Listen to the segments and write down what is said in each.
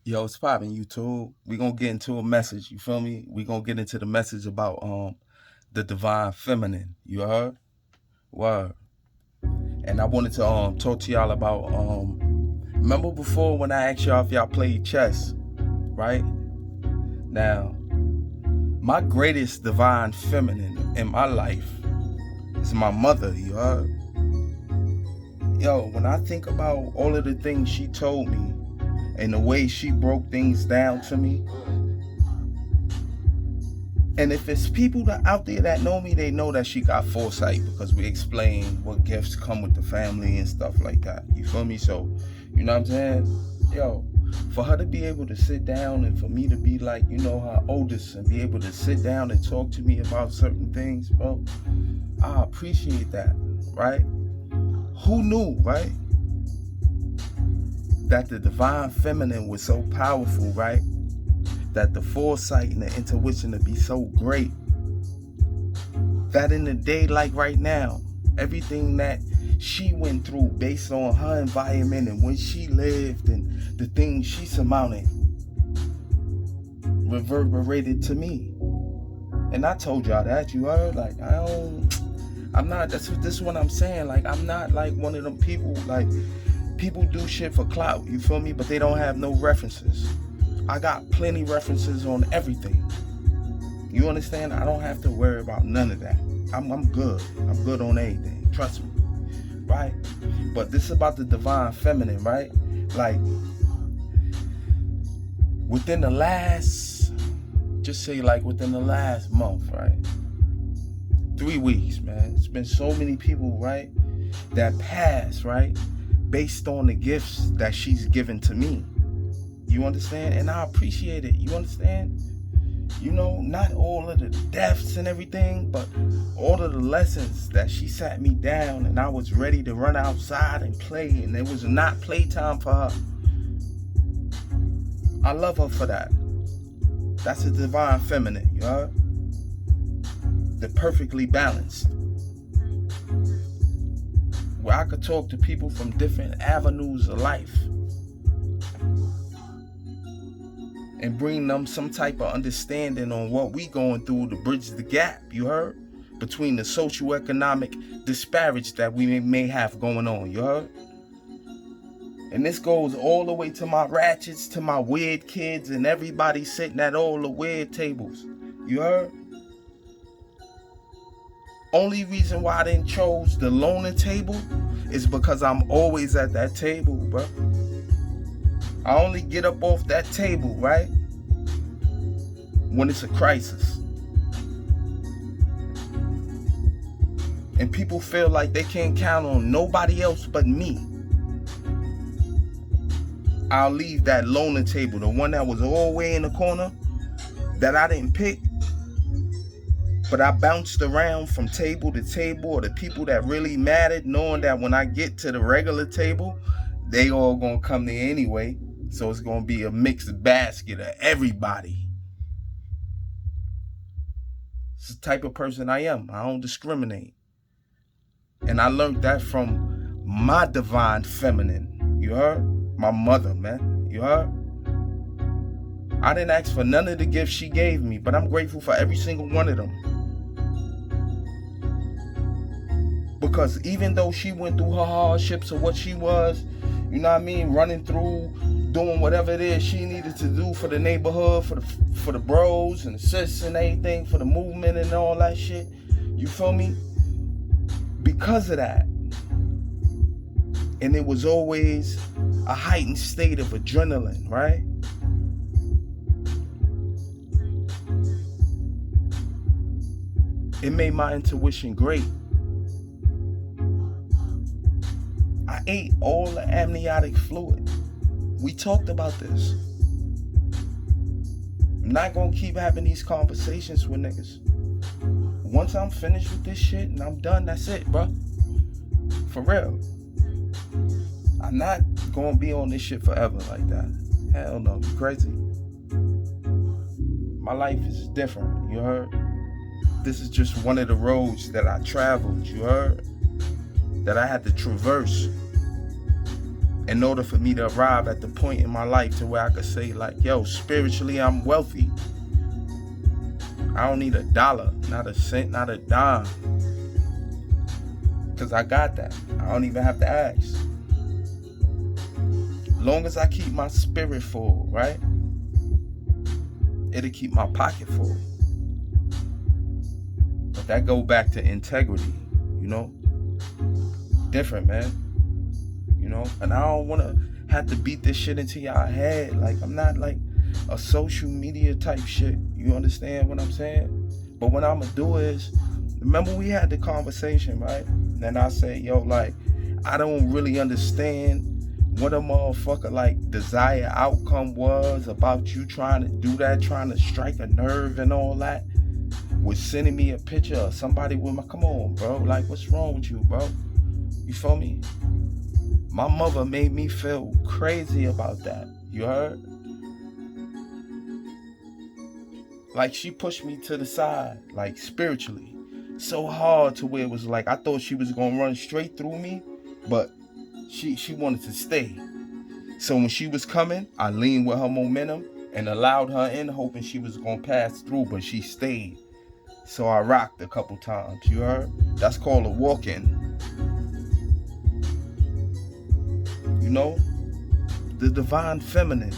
Yo, it's popping YouTube. We gonna get into a message. You feel me? We gonna get into the message about the divine feminine. You heard? Word. And I wanted to talk to y'all about remember before when I asked y'all if y'all played chess, right? Now, my greatest divine feminine in my life is my mother. You heard? Yo, when I think about all of the things she told me and the way she broke things down to me. And if it's people that out there that know me, they know that she got foresight because we explain what gifts come with the family and stuff like that. You feel me? So, you know what I'm saying? Yo, for her to be able to sit down and for me to be like, her oldest and be able to sit down and talk to me about certain things, bro, I appreciate that, right? Who knew, right? That the divine feminine was so powerful, right? That the foresight and the intuition to be so great that in a day like right now, everything that she went through based on her environment and when she lived and the things she surmounted reverberated to me. And I told y'all that, you heard? Like, this is what I'm saying. Like, I'm not like one of them people, like, people do shit for clout, you feel me? But they don't have no references. I got plenty references on everything. You understand? I don't have to worry about none of that. I'm good. I'm good on everything. Trust me. Right? But this is about the divine feminine, right? Like, within the last month, right? 3 weeks, man. It's been so many people, right? That passed, right? Based on the gifts that she's given to me. You understand? And I appreciate it. You understand? Not all of the deaths and everything, but all of the lessons that she sat me down and I was ready to run outside and play, and it was not playtime for her. I love her for that. That's a divine feminine, you heard? They're perfectly balanced. Where I could talk to people from different avenues of life and bring them some type of understanding on what we going through to bridge the gap, you heard? Between the socioeconomic disparity that we may have going on, you heard? And this goes all the way to my ratchets, to my weird kids, and everybody sitting at all the weird tables, you heard? Only reason why I didn't chose the loner table is because I'm always at that table, bro. I only get up off that table, right? When it's a crisis. And people feel like they can't count on nobody else but me. I'll leave that loner table, the one that was all the way in the corner, that I didn't pick, but I bounced around from table to table, or the people that really mattered, knowing that when I get to the regular table, they all gonna come there anyway. So it's gonna be a mixed basket of everybody. It's the type of person I am. I don't discriminate. And I learned that from my divine feminine. You heard? My mother, man. You heard? I didn't ask for none of the gifts she gave me, but I'm grateful for every single one of them. Because even though she went through her hardships of what she was, you know what I mean, running through, doing whatever it is she needed to do for the neighborhood, for the bros and the sis and everything, for the movement and all that shit. You feel me? Because of that. And it was always a heightened state of adrenaline, right? It made my intuition great. I ate all the amniotic fluid. We talked about this. I'm not gonna keep having these conversations with niggas. Once I'm finished with this shit and I'm done, that's it, bro. For real. I'm not gonna be on this shit forever like that. Hell no, you crazy. My life is different, you heard? This is just one of the roads that I traveled, you heard? That I had to traverse. in order for me to arrive at the point in my life to where I could say like, yo, spiritually I'm wealthy. I don't need a dollar, not a cent, not a dime. Because I got that. I don't even have to ask. Long as I keep my spirit full, right? It'll keep my pocket full. But that go back to integrity, you know? Different, man. You know? And I don't want to have to beat this shit into y'all head. Like, I'm not like a social media type shit. You understand what I'm saying? But what I'm going to do is, remember we had the conversation, right? And then I say, yo, like, I don't really understand what a motherfucker like desired outcome was about you trying to do that, trying to strike a nerve and all that, with sending me a picture of somebody with my, come on, bro, like, what's wrong with you, bro? You feel me? My mother made me feel crazy about that. You heard? Like, she pushed me to the side, like, spiritually, so hard to where it was like I thought she was gonna run straight through me, but she wanted to stay. So when she was coming, I leaned with her momentum and allowed her in, hoping she was gonna pass through, but she stayed. So I rocked a couple times. You heard? That's called a walk-in. You know, the divine feminine.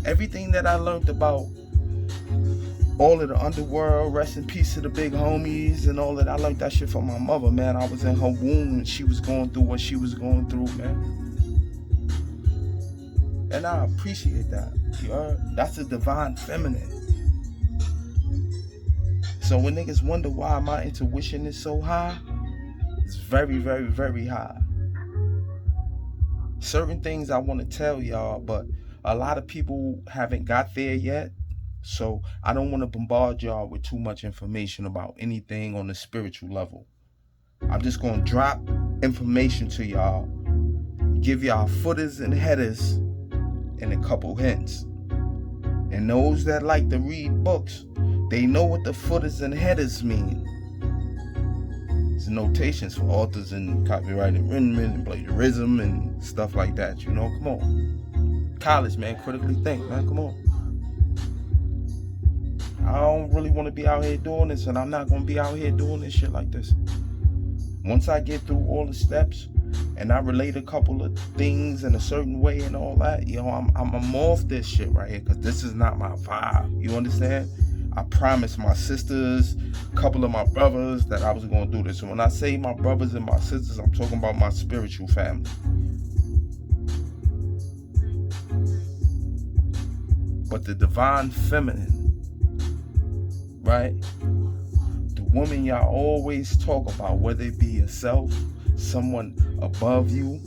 Everything that I learned about all of the underworld, rest in peace to the big homies and all that. I learned that shit from my mother, man. I was in her womb and she was going through what she was going through, man. And I appreciate that. You heard? That's the divine feminine. So when niggas wonder why my intuition is so high, it's very, very, very high. Certain things I want to tell y'all, but a lot of people haven't got there yet. So I don't want to bombard y'all with too much information about anything on the spiritual level. I'm just going to drop information to y'all, give y'all footers and headers, and a couple hints. And those that like to read books, they know what the footers and headers mean. It's notations for authors and copyright infringement and plagiarism and stuff like that, you know? Come on. College, man, critically think, man, come on. I don't really want to be out here doing this, and I'm not going to be out here doing this shit like this. Once I get through all the steps and I relate a couple of things in a certain way and all that, you know, I'm off this shit right here, because this is not my vibe. You understand? I promised my sisters, a couple of my brothers, that I was going to do this. And when I say my brothers and my sisters, I'm talking about my spiritual family. But the divine feminine, right? The woman y'all always talk about, whether it be yourself, someone above you,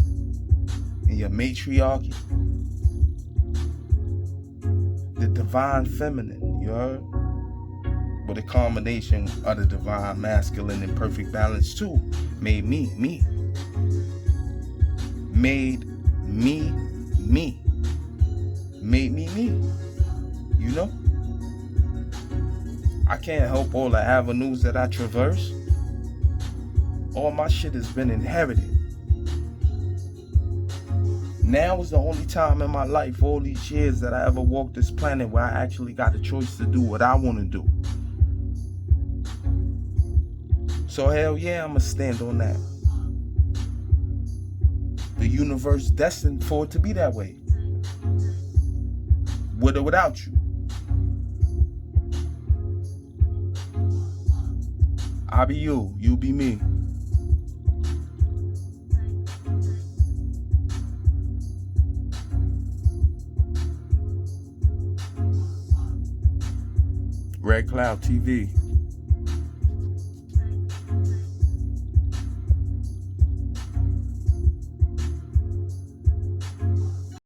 in your matriarchy. The divine feminine, you heard? With a combination of the divine masculine in perfect balance too, made me. Made me. Made me. You know? I can't help all the avenues that I traverse. All my shit has been inherited. Now is the only time in my life, all these years, that I ever walked this planet where I actually got a choice to do what I want to do. So hell yeah, I'ma stand on that. The universe destined for it to be that way. With or without you. I be you, you be me. Red Cloud TV.